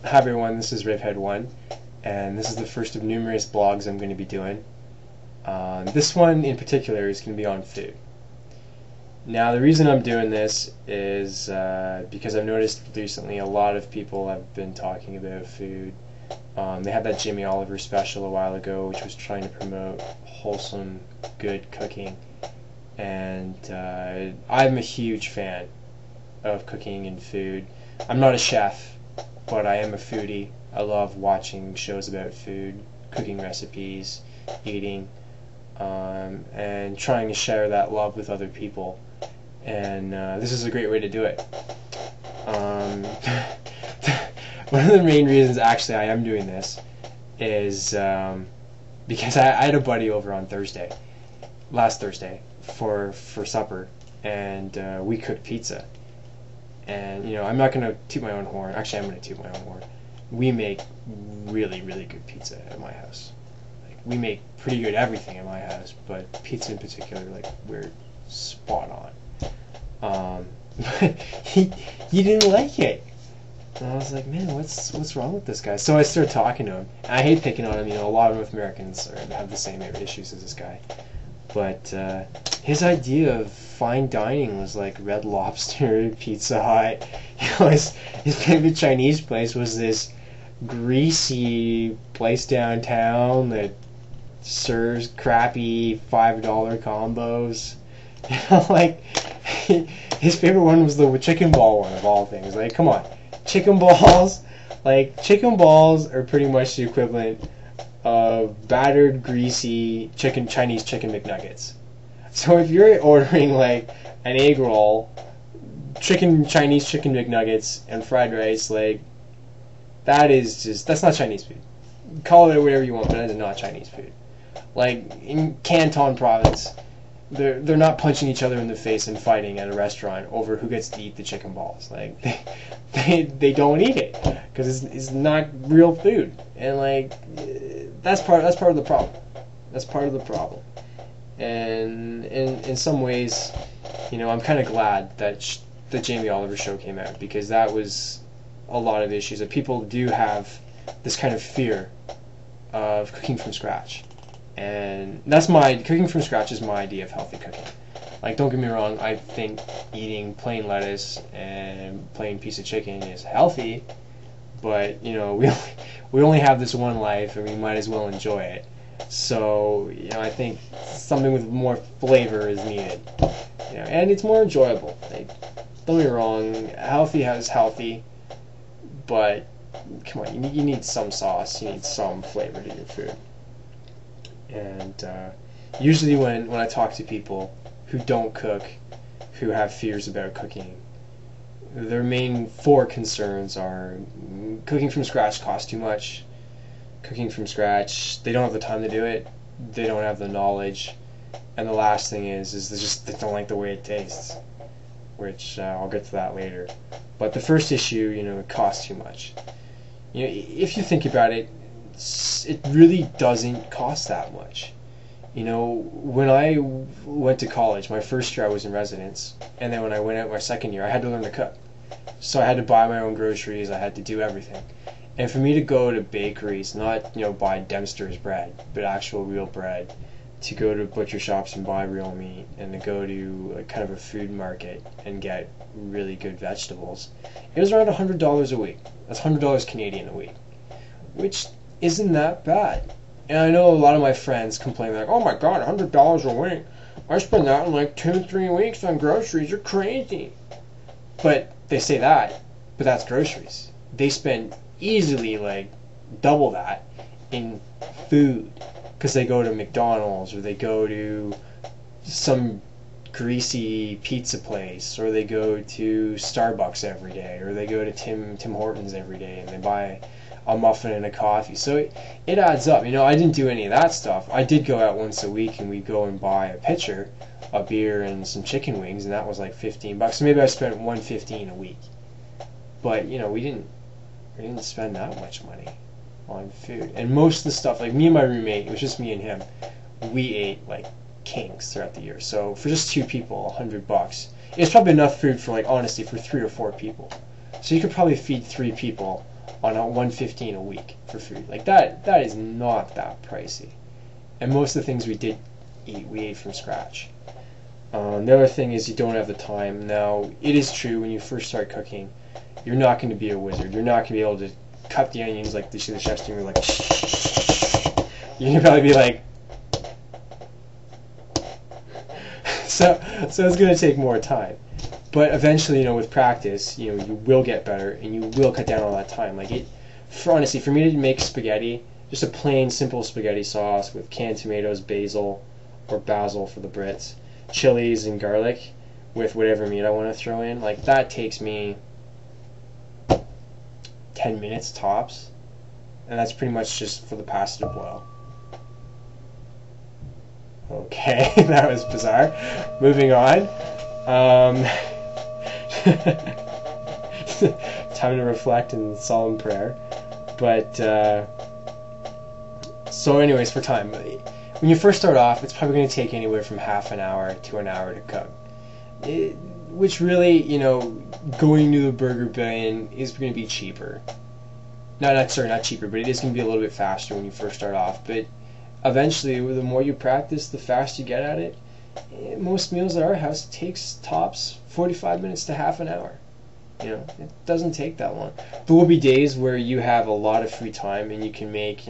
Hi everyone, this is Ravehead1, and this is the first of numerous blogs I'm going to be doing. This one in particular is going to be on food. Now the reason I'm doing this is because I've noticed recently a lot of people have been talking about food. They had that Jamie Oliver special a while ago which was trying to promote wholesome, good cooking, and I'm a huge fan of cooking and food. I'm not a chef, but I am a foodie. I love watching shows about food, cooking recipes, eating, and trying to share that love with other people. And this is a great way to do it. One of the main reasons actually I am doing this is because I had a buddy over on last Thursday, for supper, and we cooked pizza. And, you know, I'm not going to toot my own horn. Actually, I'm going to toot my own horn. We make really, really good pizza at my house. Like, we make pretty good everything at my house, but pizza in particular, like, we're spot on. But he didn't like it. And I was like, man, what's wrong with this guy? So I started talking to him. And I hate picking on him. You know, a lot of North Americans have the same issues as this guy. But his idea of fine dining was like Red Lobster, Pizza Hut. You know, his favorite Chinese place was this greasy place downtown that serves crappy $5 combos. You know, like his favorite one was the chicken ball one of all things. Like, come on, chicken balls. Like, chicken balls are pretty much the equivalent of battered, greasy Chinese chicken McNuggets. So if you're ordering like an egg roll, Chinese chicken McNuggets, and fried rice, like, that's not Chinese food. Call it whatever you want, but that is not Chinese food. Like, in Canton province, they're not punching each other in the face and fighting at a restaurant over who gets to eat the chicken balls. Like, they don't eat it because it's not real food, and like that's part of the problem. That's part of the problem. And in some ways, you know, I'm kind of glad that the Jamie Oliver show came out, because that was a lot of issues that people do have this kind of fear of cooking from scratch. And cooking from scratch is my idea of healthy cooking. Like, don't get me wrong, I think eating plain lettuce and plain piece of chicken is healthy, but, you know, we only have this one life, and we might as well enjoy it. So, you know, I think something with more flavor is needed. You know, and it's more enjoyable. Like, don't get me wrong, healthy is healthy, but come on, you need some sauce, you need some flavor to your food. And usually when I talk to people who don't cook, who have fears about cooking, their main 4 concerns are cooking from scratch costs too much, cooking from scratch, they don't have the time to do it, they don't have the knowledge, and the last thing is they don't like the way it tastes, which I'll get to that later. But the first issue, you know, it costs too much. You know, if you think about it, it really doesn't cost that much. You know, when I went to college, my first year I was in residence, and then when I went out my second year, I had to learn to cook. So I had to buy my own groceries, I had to do everything. And for me to go to bakeries, not, you know, buy Dempster's bread, but actual real bread, to go to butcher shops and buy real meat, and to go to a kind of a food market and get really good vegetables, it was around $100 a week. That's $100 Canadian a week, which isn't that bad. And I know a lot of my friends complain, like, oh my god, $100 a week, I spend that in like 2-3 weeks on groceries, you're crazy. But they say that, but that's groceries. They spend easily like double that in food, because they go to McDonald's, or they go to some greasy pizza place, or they go to Starbucks every day, or they go to Tim Hortons every day, and they buy a muffin and a coffee. So it adds up. You know, I didn't do any of that stuff. I did go out once a week, and we'd go and buy a pitcher, a beer, and some chicken wings, and that was like $15. So maybe I spent $115 a week. But, you know, we didn't spend that much money on food. And most of the stuff, like me and my roommate, it was just me and him, we ate like kings throughout the year. So for just 2 people, $100. It's probably enough food for, like, honestly, for 3 or 4 people. So you could probably feed 3 people on a $115 a week for food. Like that is not that pricey. And most of the things we did eat, we ate from scratch. The other thing is you don't have the time. Now, it is true when you first start cooking, you're not going to be a wizard. You're not going to be able to cut the onions like the chef's doing, like you're going to probably be like so it's going to take more time. But eventually, with practice, you will get better and you will cut down on that time. Like honestly, for me to make spaghetti, just a plain simple spaghetti sauce with canned tomatoes, basil or basil for the Brits, chilies and garlic with whatever meat I want to throw in, like that takes me 10 minutes tops, and that's pretty much just for the pasta to boil. Okay, that was bizarre. Moving on. Time to reflect in solemn prayer. But so anyways, for time, when you first start off, it's probably going to take anywhere from half an hour to an hour to cook. Which really, going to the burger bin is going to be cheaper. Not cheaper, but it is going to be a little bit faster when you first start off. But eventually, the more you practice, the faster you get at it. Most meals at our house takes tops 45 minutes to half an hour. It doesn't take that long. There will be days where you have a lot of free time and you can make,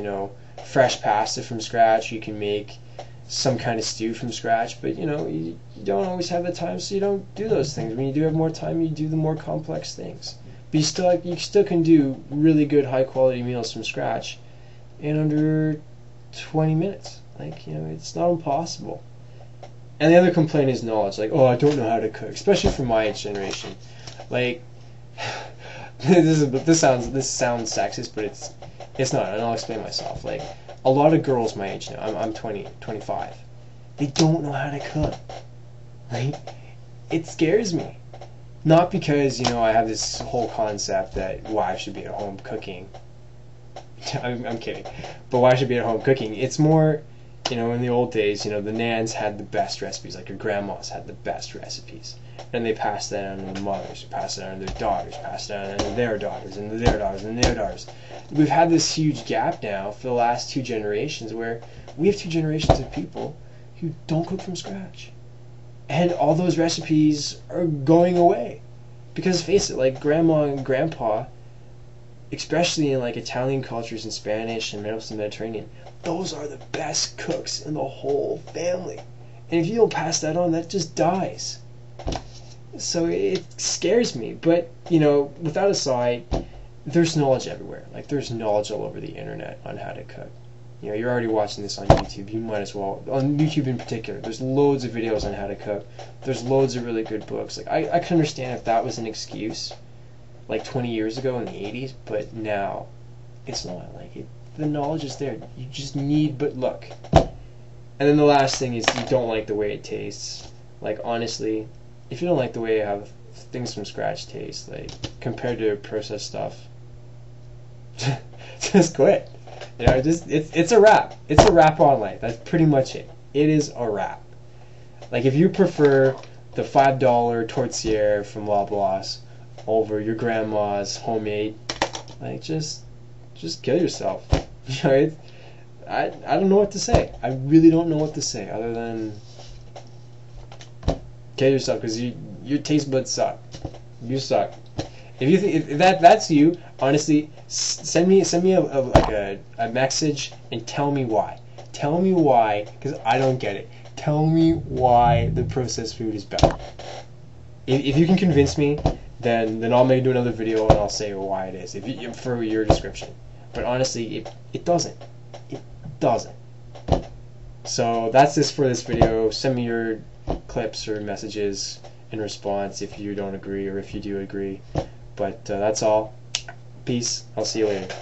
fresh pasta from scratch. You can make some kind of stew from scratch, but you don't always have the time, so you don't do those things. When you do have more time, you do the more complex things. But you still can do really good high quality meals from scratch in under 20 minutes. It's not impossible. And the other complaint is knowledge. Like, oh, I don't know how to cook, especially for my age generation. Like, this sounds sexist, but it's not, and I'll explain myself. Like, a lot of girls my age now, I'm 20, 25, they don't know how to cook. Like, it scares me. Not because, I have this whole concept that wives should be at home cooking. I'm kidding. But wives should be at home cooking. It's more, in the old days, the nans had the best recipes, like your grandmas had the best recipes. And they passed that on to the mothers, passed it on to their daughters, passed it on to their daughters, and their daughters, and their daughters. We've had this huge gap now for the last 2 generations where we have 2 generations of people who don't cook from scratch. And all those recipes are going away. Because face it, like grandma and grandpa, especially in like Italian cultures and Spanish and most of the Mediterranean, those are the best cooks in the whole family. And if you don't pass that on, that just dies. So it scares me. But, without a side, there's knowledge everywhere. Like, there's knowledge all over the internet on how to cook. You're already watching this on YouTube. You might as well. On YouTube in particular, there's loads of videos on how to cook. There's loads of really good books. Like, I can understand if that was an excuse, like 20 years ago in the 80s, but now it's not. Like, the knowledge is there. You just need but look. And then the last thing is you don't like the way it tastes. Like, honestly, if you don't like the way how things from scratch taste, like, compared to processed stuff, just quit. It's a wrap. It's a wrap on life. That's pretty much it. It is a wrap. Like, if you prefer the $5 tortilla from Loblaws over your grandma's homemade, like, just kill yourself. I don't know what to say. I really don't know what to say other than kill yourself, because your taste buds suck. You suck. If you think if that's you, honestly, send me a message and tell me why. Tell me why, because I don't get it. Tell me why the processed food is better. If you can convince me, then I'll maybe do another video and I'll say why it is. For your description. But honestly, it doesn't. It doesn't. So that's this for this video. Send me your clips or messages in response if you don't agree or if you do agree. But that's all. Peace. I'll see you later.